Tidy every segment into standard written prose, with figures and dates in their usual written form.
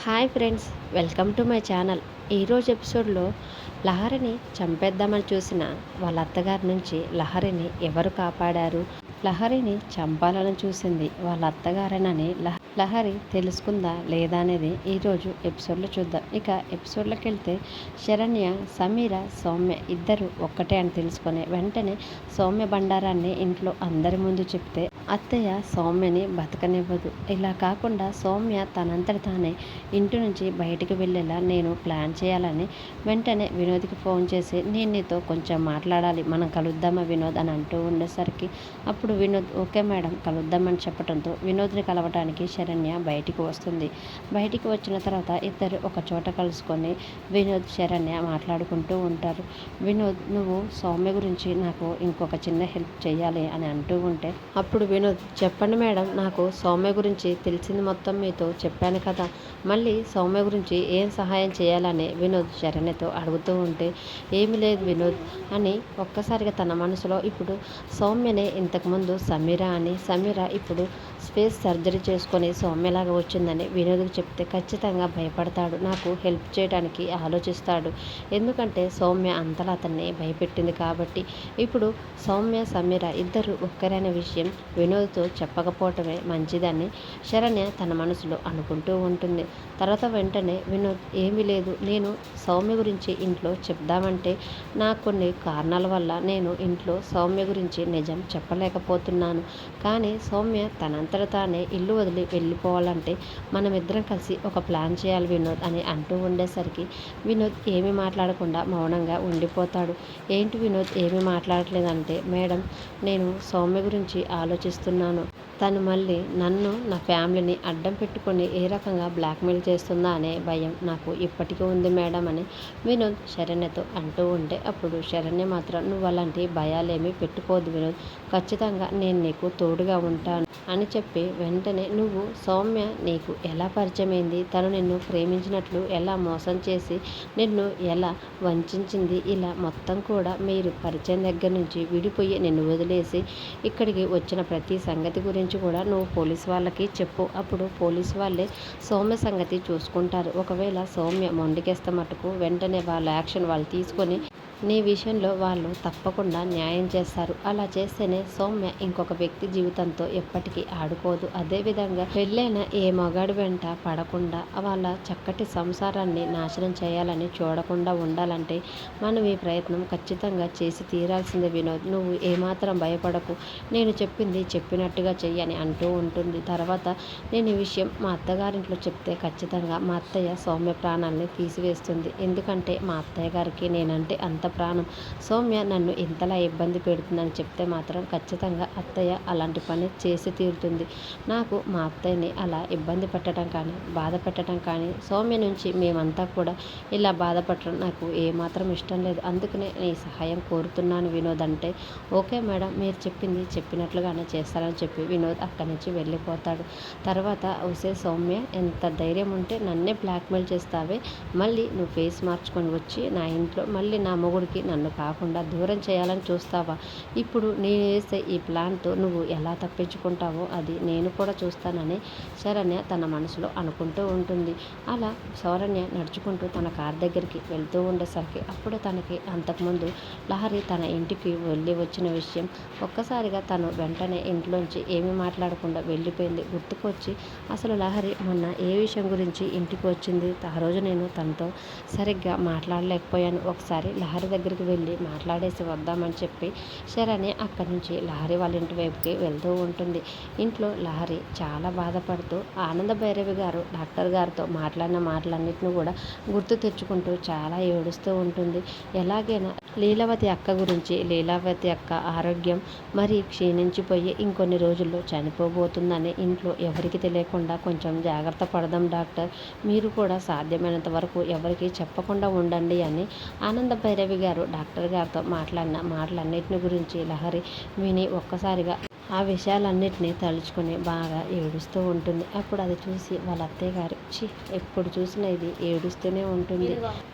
Hi friends, welcome to my channel. ఈరోజు ఎపిసోడ్లో లహరిని చంపేద్దామని చూసిన వాళ్ళ అత్తగారి నుంచి లహరిని ఎవరు కాపాడారు? లహరిని చంపాలని చూసింది వాళ్ళ అత్తగారేనని లహరి తెలుసుకుందా లేదా అనేది ఈరోజు ఎపిసోడ్లో చూద్దాం. ఇక ఎపిసోడ్లోకి వెళ్తే శరణ్య, సమీర, సౌమ్య ఇద్దరు ఒక్కటే అని తెలుసుకొని వెంటనే సౌమ్య బండారాన్ని ఇంట్లో అందరి ముందు చెప్తే అత్తయ్య సౌమ్యని బతకనివ్వదు. ఇలా కాకుండా సౌమ్య తనంతట తానే ఇంటి నుంచి బయటికి వెళ్ళేలా నేను ప్లాన్ చేయాలని వెంటనే వినోద్కి ఫోన్ చేసి నేను నీతో కొంచెం మాట్లాడాలి, మనం కలుద్దామా వినోద్ అని అంటూ ఉండేసరికి అప్పుడు వినోద్ ఓకే మేడం కలుద్దామని చెప్పడంతో వినోద్ని కలవటానికి శరణ్య బయటికి వస్తుంది. బయటికి వచ్చిన తర్వాత ఇద్దరు ఒక చోట కలుసుకొని వినోద్ శరణ్య మాట్లాడుకుంటూ ఉంటారు. వినోద్, నువ్వు సౌమ్య గురించి నాకు ఇంకొక చిన్న హెల్ప్ చేయాలి అని అంటూ ఉంటే అప్పుడు వినోద్, చెప్పండి మేడం, నాకు సౌమ్య గురించి తెలిసింది మొత్తం మీతో చెప్పాను కదా, మళ్ళీ సౌమ్య గురించి ఏం సహాయం చేయాలని వినోద్ శరణ్యతో అడుగుతూ ఉంటే ఏమి లేదు వినోద్ అని ఒక్కసారిగా తన మనసులో ఇప్పుడు సౌమ్యనే ఇంతకుముందు సమీర అని, సమీర ఇప్పుడు స్పేస్ సర్జరీ చేసుకొని సౌమ్యలాగా వచ్చిందని వినోద్కి చెప్తే ఖచ్చితంగా భయపడతాడు, నాకు హెల్ప్ చేయడానికి ఆలోచిస్తాడు. ఎందుకంటే సౌమ్య అంతలా అతన్ని భయపెట్టింది కాబట్టి. ఇప్పుడు సౌమ్య సమీర ఇద్దరు ఒక్కరైన విషయం వినోద్తో చెప్పకపోవటమే మంచిదని శరణ్య తన మనసులో అనుకుంటూ ఉంటుంది. తర్వాత వెంటనే వినోద్, ఏమీ లేదు, నేను సౌమ్య గురించి ఇంట్లో చెప్దామంటే నాకు కొన్ని కారణాల వల్ల నేను ఇంట్లో సౌమ్య గురించి నిజం చెప్పలేకపోతున్నాను. కానీ సౌమ్య తనంతట తానే ఇల్లు వదిలి వెళ్ళిపోవాలంటే మనమిద్దరం కలిసి ఒక ప్లాన్ చేయాలి వినోద్ అని అంటూ ఉండేసరికి వినోద్ ఏమీ మాట్లాడకుండా మౌనంగా ఉండిపోతాడు. ఏంటి వినోద్ ఏమీ మాట్లాడట్లేదంటే, మేడం నేను సౌమ్య గురించి ఆలోచిస్తున్నాను, తను మళ్ళీ నన్ను నా ఫ్యామిలీని అడ్డం పెట్టుకొని ఏ రకంగా బ్లాక్మెయిల్ చేస్తుందా అనే భయం నాకు ఇప్పటికీ ఉంది మేడం అని వినోద్ శరణ్యతో అంటూ ఉంటే అప్పుడు శరణ్య మాత్రం నువ్వు అలాంటి భయాలేమీ పెట్టుకోవద్దు వినోద్, ఖచ్చితంగా నేను నీకు తోడుగా ఉంటాను అని చెప్పి వెంటనే నువ్వు సౌమ్య నీకు ఎలా పరిచయమైంది, తను నిన్ను ప్రేమించినట్లు ఎలా మోసం చేసి నిన్ను ఎలా వంచింది, ఇలా మొత్తం కూడా మీరు పరిచయం దగ్గర నుంచి విడిపోయి నిన్ను వదిలేసి ఇక్కడికి వచ్చిన ప్రతి సంగతి గురించి కూడా నువ్వు పోలీస్ వాళ్ళకి చెప్పు, అప్పుడు పోలీస్ వాళ్ళే సౌమ్య సంగతి చూసుకుంటారు. ఒకవేళ సౌమ్య మొండికేస్తే మటుకు వెంటనే వాళ్ళ యాక్షన్ వాళ్ళు తీసుకొని నీ విషయంలో వాళ్ళు తప్పకుండా న్యాయం చేస్తారు. అలా చేస్తేనే సౌమ్య ఇంకొక వ్యక్తి జీవితంతో ఎప్పటికీ ఆడుకోదు. అదేవిధంగా పెళ్ళైన ఏ మగాడి వెంట పడకుండా వాళ్ళ చక్కటి సంసారాన్ని నాశనం చేయాలని చూడకుండా ఉండాలంటే మనం ఈ ప్రయత్నం ఖచ్చితంగా చేసి తీరాల్సిందే వినోద్, నువ్వు ఏమాత్రం భయపడకు, నేను చెప్పింది చెప్పినట్టుగా చెయ్యని అంటూ ఉంటుంది. తర్వాత నేను ఈ విషయం మా అత్తగారింట్లో చెప్తే ఖచ్చితంగా మా అత్తయ్య సౌమ్య ప్రాణాలని తీసివేస్తుంది. ఎందుకంటే మా అత్తయ్య గారికి నేనంటే అంత ప్రాణం. సౌమ్య నన్ను ఇంతలా ఇబ్బంది పెడుతుందని చెప్తే మాత్రం ఖచ్చితంగా అత్తయ్య అలాంటి పని చేసి తీరుతుంది. నాకు మా అత్తయ్యని అలా ఇబ్బంది పెట్టడం కానీ బాధ పెట్టడం కానీ సౌమ్య నుంచి మేమంతా కూడా ఇలా బాధపడటం నాకు ఏమాత్రం ఇష్టం లేదు. అందుకనే నీ సహాయం కోరుతున్నాను వినోద్ అంటే ఓకే మేడం, మీరు చెప్పింది చెప్పినట్లుగానే చేస్తారని చెప్పి వినోద్ అక్కడి నుంచి వెళ్ళిపోతాడు. తర్వాత ఒసే సౌమ్య, ఎంత ధైర్యం ఉంటే నన్నే బ్లాక్మెయిల్ చేస్తావే, మళ్ళీ నువ్వు ఫేస్ మార్చుకొని వచ్చి నా ఇంట్లో మళ్ళీ నా మొగుడికి నన్ను కాకుండా దూరం చేయాలని చూస్తావా? ఇప్పుడు నేను వేసే ఈ ప్లాన్తో నువ్వు ఎలా తప్పించుకుంటావో అది నేను కూడా చూస్తానని శరణ్య తన మనసులో అనుకుంటూ ఉంటుంది. అలా శరణ్య నడుచుకుంటూ తన కార్ దగ్గరికి వెళ్తూ ఉండేసరికి అప్పుడు తనకి అంతకుముందు లహరి తన ఇంటికి వెళ్ళి వచ్చిన విషయం ఒక్కసారిగా తను వెంటనే ఇంట్లోంచి ఏమీ మాట్లాడకుండా వెళ్ళిపోయింది గుర్తుకొచ్చి, అసలు లహరి మొన్న ఏ విషయం గురించి ఇంటికి వచ్చింది, ఆ రోజు నేను తనతో సరిగ్గా మాట్లాడలేకపోయాను, ఒకసారి లహరి దగ్గరికి వెళ్ళి మాట్లాడేసి వద్దామని చెప్పి శరణ్య అక్కడి నుంచి లహరి వాళ్ళ ఇంటి వైపుకి వెళ్తూ ఉంటుంది. ఇంట్లో లహరి చాలా బాధపడుతూ ఆనంద భైరవి గారు డాక్టర్ గారితో మాట్లాడిన మాటలన్నింటినీ కూడా గుర్తు తెచ్చుకుంటూ చాలా ఏడుస్తూ ఉంటుంది. ఎలాగైనా లీలావతి అక్క గురించి, లీలావతి అక్క ఆరోగ్యం మరీ క్షీణించిపోయి ఇంకొన్ని రోజుల్లో చనిపోబోతుందని ఇంట్లో ఎవరికి తెలియకుండా కొంచెం జాగ్రత్త పడదాం డాక్టర్, మీరు కూడా సాధ్యమైనంత వరకు ఎవరికి చెప్పకుండా ఉండండి అని ఆనంద భైరవి గారు డాక్టర్ గారితో మాట్లాడిన మాటలన్నిటిని గురించి లహరి విని ఒక్కసారిగా ఆ విషయాలన్నిటినీ తలుచుకొని బాగా ఏడుస్తూ ఉంటుంది. అప్పుడు అది చూసి వాళ్ళ అత్తయ్య గారు, ఎప్పుడు చూసినా ఇది ఏడుస్తూనే ఉంటుంది,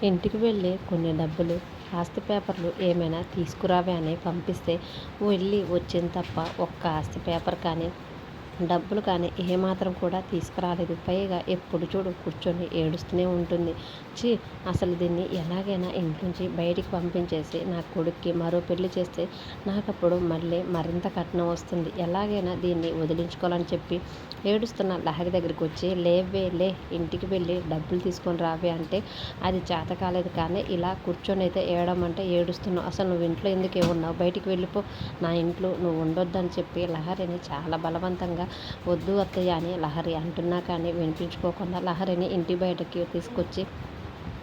ఇంటికి వెళ్ళి కొన్ని డబ్బులు ఆస్తి పేపర్లు ఏమైనా తీసుకురావే అని పంపిస్తే వెళ్ళి వచ్చింది తప్ప ఒక్క ఆస్తి పేపర్ కానీ డబ్బులు కానీ ఏమాత్రం కూడా తీసుకురాలేదు. పైగా ఎప్పుడు చూడు కూర్చొని ఏడుస్తూనే ఉంటుంది. ఛీ, అసలు దీన్ని ఎలాగైనా ఇంట్లోంచి బయటికి పంపించేసి నా కొడుక్కి మరో పెళ్లి చేస్తే నాకప్పుడు మళ్ళీ మరింత కట్నం వస్తుంది. ఎలాగైనా దీన్ని వదిలించుకోవాలని చెప్పి ఏడుస్తున్న లహరి దగ్గరికి వచ్చి, లేవే లే, ఇంటికి వెళ్ళి డబ్బులు తీసుకొని రావే అంటే అది చేత కాలేదు. కానీ ఇలా కూర్చొని అయితే ఏడమంటే ఏడుస్తున్నావు. అసలు నువ్వు ఇంట్లో ఎందుకు ఉన్నావు? బయటికి వెళ్ళిపో, నా ఇంట్లో నువ్వు ఉండొద్దని చెప్పి లహరిని చాలా బలవంతంగా వద్దు అత్తయ్య అని లహరి అంటున్నా కానీ వినిపించుకోకుండా లహరిని ఇంటి బయటకి తీసుకొచ్చి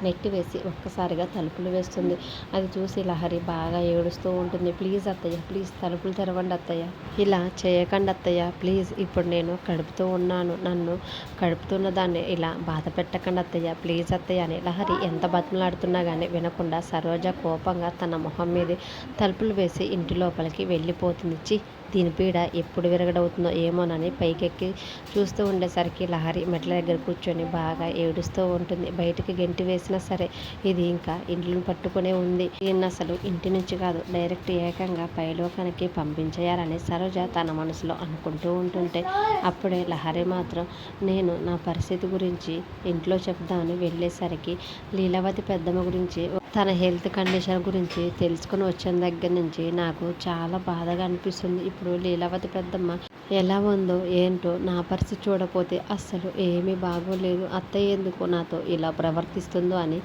నెట్టివేసి ఒక్కసారిగా తలుపులు వేస్తుంది. అది చూసి లహరి బాగా ఏడుస్తూ ఉంటుంది. ప్లీజ్ అత్తయ్య, ప్లీజ్ తలుపులు తెరవండి అత్తయ్య, ఇలా చేయకండి అత్తయ్య, ప్లీజ్, ఇప్పుడు నేను కడుపుతూ ఉన్నాను, నన్ను కడుపుతున్న దాన్ని ఇలా బాధ పెట్టకండి అత్తయ్య, ప్లీజ్ అత్తయ్య అని లహరి ఎంత బతిమలాడుతున్నా కానీ వినకుండా సరోజ కోపంగా తన మొహం మీద తలుపులు వేసి ఇంటి లోపలికి వెళ్ళిపోతుంది. చి, దీని పీడ ఎప్పుడు విరగడవుతుందో ఏమోనని పైకెక్కి చూస్తూ ఉండేసరికి లహరి మెట్ల దగ్గర కూర్చొని బాగా ఏడుస్తూ ఉంటుంది. బయటికి గెంటి వేసినా సరే ఇది ఇంకా ఇంట్లోని పట్టుకునే ఉంది. దీన్ని అసలు ఇంటి నుంచి కాదు, డైరెక్ట్ ఏకంగా పైలోకానికి పంపించేయాలని సరోజ తన మనసులో అనుకుంటూ ఉంటుంటే అప్పుడే లహరి మాత్రం నేను నా పరిస్థితి గురించి ఇంట్లో చెప్దామని వెళ్ళేసరికి లీలావతి పెద్దమ్మ గురించి తన హెల్త్ కండిషన్ గురించి తెలుసుకొని వచ్చిన దగ్గర నుంచి నాకు చాలా బాధగా అనిపిస్తుంది. ఇప్పుడు లీలావతి పెద్దమ్మ ఎలా ఉందో ఏంటో నా పరిస్థితి చూడకపోతే అస్సలు ఏమీ బాగోలేదు. అత్తయ్య ఎందుకు నాతో ఇలా ప్రవర్తిస్తుందో అని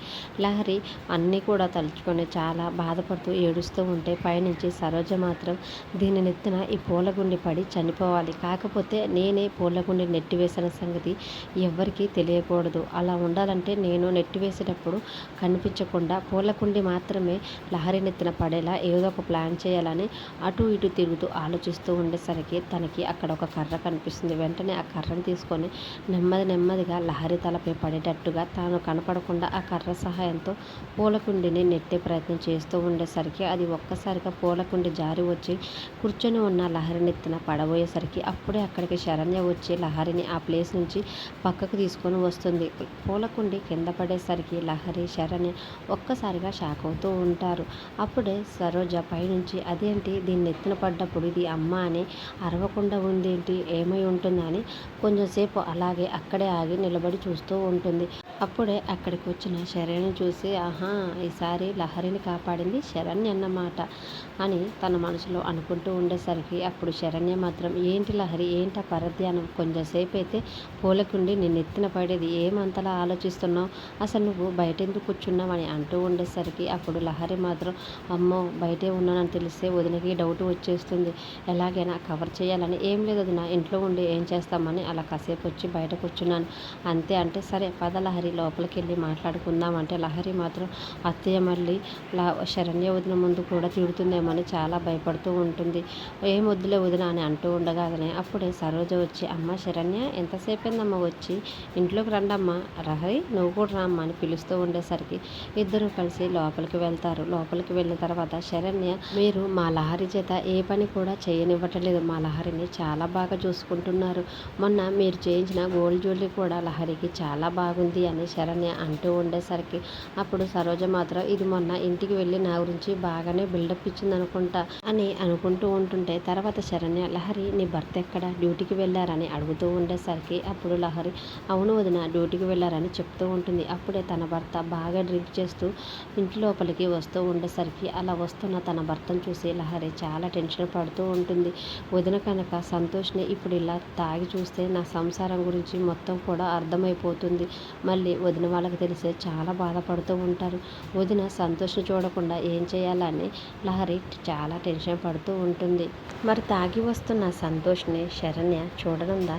లహరి అన్నీ కూడా తలుచుకొని చాలా బాధపడుతూ ఏడుస్తూ ఉంటే పైనుంచి సరోజ మాత్రం దీని నెత్తిన ఈ పూలగుండి పడి చనిపోవాలి, కాకపోతే నేనే పూలగుండి నెట్టివేసిన సంగతి ఎవ్వరికీ తెలియకూడదు. అలా ఉండాలంటే నేను నెట్టివేసేటప్పుడు కనిపించకుండా పూలకుండి మాత్రమే లహరి నెత్తిన పడేలా ఏదో ఒక ప్లాన్ చేయాలని అటు ఇటు తిరుగుతూ ఆలోచిస్తూ ఉండేసరికి తనకి అక్కడ ఒక కర్ర కనిపిస్తుంది. వెంటనే ఆ కర్రను తీసుకొని నెమ్మదిగా లహరి తలపై పడేటట్టుగా తాను కనపడకుండా ఆ కర్ర సహాయంతో పూలకుండిని నెట్టే ప్రయత్నం చేస్తూ ఉండేసరికి అది ఒక్కసారిగా పూలకుండి జారి వచ్చి కూర్చొని ఉన్న లహరి నెత్తిన పడబోయేసరికి అప్పుడే అక్కడికి శరణ్య వచ్చి లహరిని ఆ ప్లేస్ నుంచి పక్కకు తీసుకొని వస్తుంది. పూలకుండి కింద పడేసరికి లహరి శరణ్య ఒక్కసారిగా షాక్ అవుతూ ఉంటారు. అప్పుడే సరోజ పైనుంచి అదేంటి దీన్ని ఎత్తున పడ్డప్పుడు ఇది అమ్మ అని అరవకుండా ఉందేంటి, ఏమై ఉంటుందని కొంచెంసేపు అలాగే అక్కడే ఆగి నిలబడి చూస్తూ ఉంటుంది. అప్పుడే అక్కడికి వచ్చిన శరణ్యను చూసి, ఆహా, ఈసారి లహరిని కాపాడింది శరణ్య అన్నమాట అని తన మనసులో అనుకుంటూ ఉండేసరికి అప్పుడు శరణ్య మాత్రం, ఏంటి లహరి, ఏంటి పరధ్యానం, కొంచెంసేపు అయితే పూలకుండి నిన్ను ఎత్తిన పడేది, ఏమంతలా ఆలోచిస్తున్నావు, అసలు నువ్వు బయట ఎందుకు కూర్చున్నావు అని అంటూ ఉండేసరికి అప్పుడు లహరి మాత్రం, అమ్మో, బయటే ఉన్నానని తెలిస్తే వదినకి డౌట్ వచ్చేస్తుంది, ఎలాగైనా కవర్ చేయాలని, ఏం లేదు వదిన, ఇంట్లో ఉండి ఏం చేస్తామని అలా కాసేపు వచ్చి బయట కూర్చున్నాను అంతే అంటే, సరే పద లహరి లోపలికి వెళ్ళి మాట్లాడుకుందామంటే లహరి మాత్రం అత్తయ్య మళ్ళీ శరణ్య వదిన ముందు కూడా తిడుతుందేమని చాలా భయపడుతూ ఉంటుంది. ఏం వద్దులే వదిన అని అంటూ ఉండగానే అప్పుడే సరోజ వచ్చి, అమ్మ శరణ్య, ఎంతసేపు అయిందమ్మ వచ్చి, ఇంట్లోకి రండమ్మా, లహరి నువ్వు కూడా రామ్మా అని పిలుస్తూ ఉండేసరికి ఇద్దరు కలిసి లోపలికి వెళ్తారు. లోపలికి వెళ్ళిన తర్వాత శరణ్య, మీరు మా లహరి చేత ఏ పని కూడా చేయనివ్వట్లేదు, మా లహరిని చాలా బాగా చూసుకుంటున్నారు, మొన్న మీరు చేయించిన గోల్డ్ జ్యువెలరీ కూడా లహరికి చాలా బాగుంది అని శరణ్య అంటూ ఉండేసరికి అప్పుడు సరోజ మాత్రం, ఇది మొన్న ఇంటికి వెళ్ళి నా గురించి బాగానే బిల్డప్ ఇచ్చింది అనుకుంటా అని అనుకుంటూ ఉంటుంటే తర్వాత శరణ్య, లహరి నీ భర్త ఎక్కడ, డ్యూటీకి వెళ్ళారని అడుగుతూ ఉండేసరికి అప్పుడు లహరి, అవును వదిన, డ్యూటీకి వెళ్ళారని చెప్తూ ఉంటుంది. అప్పుడే తన భర్త బాగా డ్రింక్ చేస్తూ ఇంటి లోపలికి వస్తూ ఉండేసరికి అలా వస్తున్న తన భర్తను చూసి లహరి చాలా టెన్షన్ పడుతూ ఉంటుంది. వదిన కనుక సంతోష్ని ఇప్పుడు ఇలా తాగి చూస్తే నా సంసారం గురించి మొత్తం కూడా అర్థమైపోతుంది, మళ్ళీ వదిన వాళ్ళకి తెలిసే చాలా బాధపడుతూ ఉంటారు, వదిన సంతోషం చూడకుండా ఏం చేయాలని లహరి చాలా టెన్షన్ పడుతూ ఉంటుంది. మరి తాగి వస్తున్న సంతోష్ని శరణ్య చూడనుందా?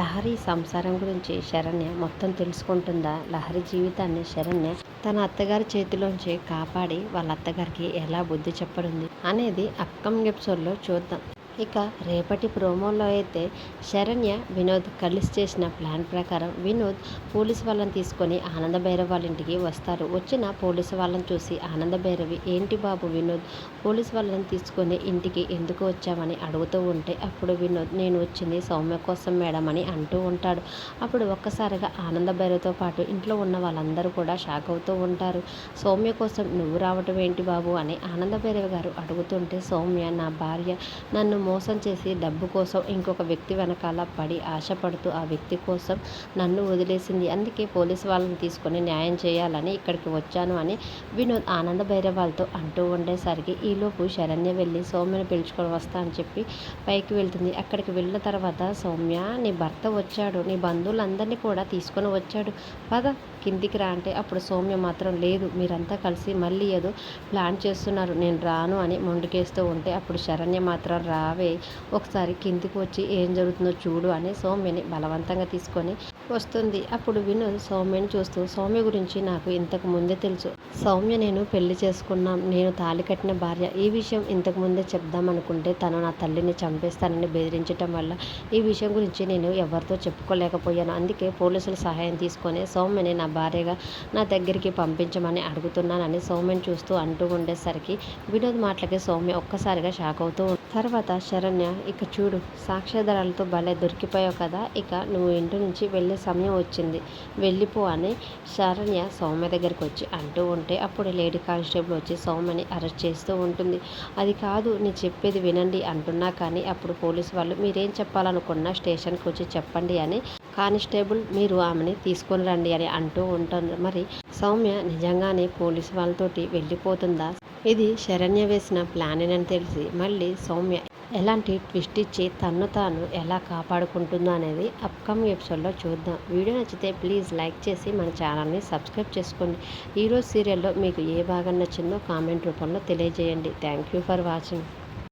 లహరి సంసారం గురించి శరణ్య మొత్తం తెలుసుకుంటుందా? లహరి జీవితాన్ని శరణ్య తన అత్తగారి చేతిలోంచి కాపాడి వాళ్ళ అత్తగారికి ఎలా బుద్ధి చెప్పనుంది అనేది అప్కమింగ్ ఎపిసోడ్లో చూద్దాం. ఇక రేపటి ప్రోమోలో అయితే శరణ్య వినోద్ కలిసి చేసిన ప్లాన్ ప్రకారం వినోద్ పోలీసు వాళ్ళని తీసుకొని ఆనంద భైరవ్ వాళ్ళ ఇంటికి వస్తారు. వచ్చిన పోలీసు వాళ్ళని చూసి ఆనంద భైరవి, ఏంటి బాబు వినోద్, పోలీసు వాళ్ళని తీసుకొని ఇంటికి ఎందుకు వచ్చామని అడుగుతూ ఉంటే అప్పుడు వినోద్, నేను వచ్చింది సౌమ్య కోసం మేడం అని అంటూ ఉంటాడు. అప్పుడు ఒక్కసారిగా ఆనంద భైరవ్తో పాటు ఇంట్లో ఉన్న వాళ్ళందరూ కూడా షాక్ అవుతూ ఉంటారు. సౌమ్య కోసం నువ్వు రావటం ఏంటి బాబు అని ఆనంద భైరవి గారు అడుగుతుంటే, సౌమ్య నా భార్య, నన్ను మోసం చేసి డబ్బు కోసం ఇంకొక వ్యక్తి వెనకాల పడి ఆశపడుతూ ఆ వ్యక్తి కోసం నన్ను వదిలేసింది. అందుకే పోలీసు వాళ్ళని తీసుకొని న్యాయం చేయాలని ఇక్కడికి వచ్చాను అని వినోద్ ఆనంద భైరవాలతో అంటూ ఉండేసరికి ఈలోపు శరణ్య వెళ్ళి సౌమ్యని పిలుచుకొని వస్తా అని చెప్పి పైకి వెళ్తుంది. అక్కడికి వెళ్ళిన తర్వాత సౌమ్య, నీ భర్త వచ్చాడు, నీ బంధువులందరినీ కూడా తీసుకొని వచ్చాడు, పద కిందికి రా అంటే అప్పుడు సౌమ్య మాత్రం లేదు, మీరంతా కలిసి మళ్ళీ ఏదో ప్లాన్ చేస్తున్నారు, నేను రాను అని మొండికేస్తూ ఉంటే అప్పుడు శరణ్య మాత్రం రావే, ఒకసారి కిందికి వచ్చి ఏం జరుగుతుందో చూడు అని సౌమ్యని బలవంతంగా తీసుకొని వస్తుంది. అప్పుడు వినోద్ సౌమ్యని చూస్తూ, సౌమ్య గురించి నాకు ఇంతకు ముందే తెలుసు, సౌమ్య నేను పెళ్లి చేసుకున్నాం, నేను తాళి కట్టిన భార్య, ఈ విషయం ఇంతకు ముందే చెప్దామనుకుంటే తను నా తల్లిని చంపేస్తానని బెదిరించటం వల్ల ఈ విషయం గురించి నేను ఎవరితో చెప్పుకోలేకపోయాను. అందుకే పోలీసుల సహాయం తీసుకొని సౌమ్యని నా భార్యగా నా దగ్గరికి పంపించమని అడుగుతున్నానని సౌమ్యని చూస్తూ అంటూ ఉండేసరికి వినోద్ మాటలకి సౌమ్య ఒక్కసారిగా షాక్ అవుతూ తర్వాత శరణ్య, ఇక చూడు సాక్ష్యాధారాలతో భలే దొరికిపోయావు కదా, ఇక నువ్వు ఇంటి నుంచి వెళ్ళే సమయం వచ్చింది, వెళ్ళిపో అని శరణ్య సౌమ్య దగ్గరికి వచ్చి అంటూ ఉంటే అప్పుడు లేడీ కానిస్టేబుల్ వచ్చి సౌమ్యని అరెస్ట్ చేస్తూ ఉంటుంది. అది కాదు నీ చెప్పేది వినండి అంటున్నా కానీ అప్పుడు పోలీసు వాళ్ళు మీరేం చెప్పాలనుకున్నా స్టేషన్కి వచ్చి చెప్పండి అని కానిస్టేబుల్ మీరు ఆమెని తీసుకొని రండి అని అంటూ ఉంటుంది. మరి సౌమ్య నిజంగానే పోలీసు వాళ్ళతోటి వెళ్ళిపోతుందా? ఇది శరణ్య వేసిన ప్లానేనని తెలిసి మళ్ళీ సౌమ్య ఎలాంటి ట్విస్ట్ ఇచ్చి తన్ను తాను ఎలా కాపాడుకుంటుందో అనేది అప్కమింగ్ ఎపిసోడ్లో చూద్దాం. వీడియో నచ్చితే ప్లీజ్ లైక్ చేసి మన ఛానల్ని సబ్స్క్రైబ్ చేసుకోండి. ఈరోజు సీరియల్లో మీకు ఏ భాగం నచ్చిందో కామెంట్ రూపంలో తెలియజేయండి. Thank you for watching.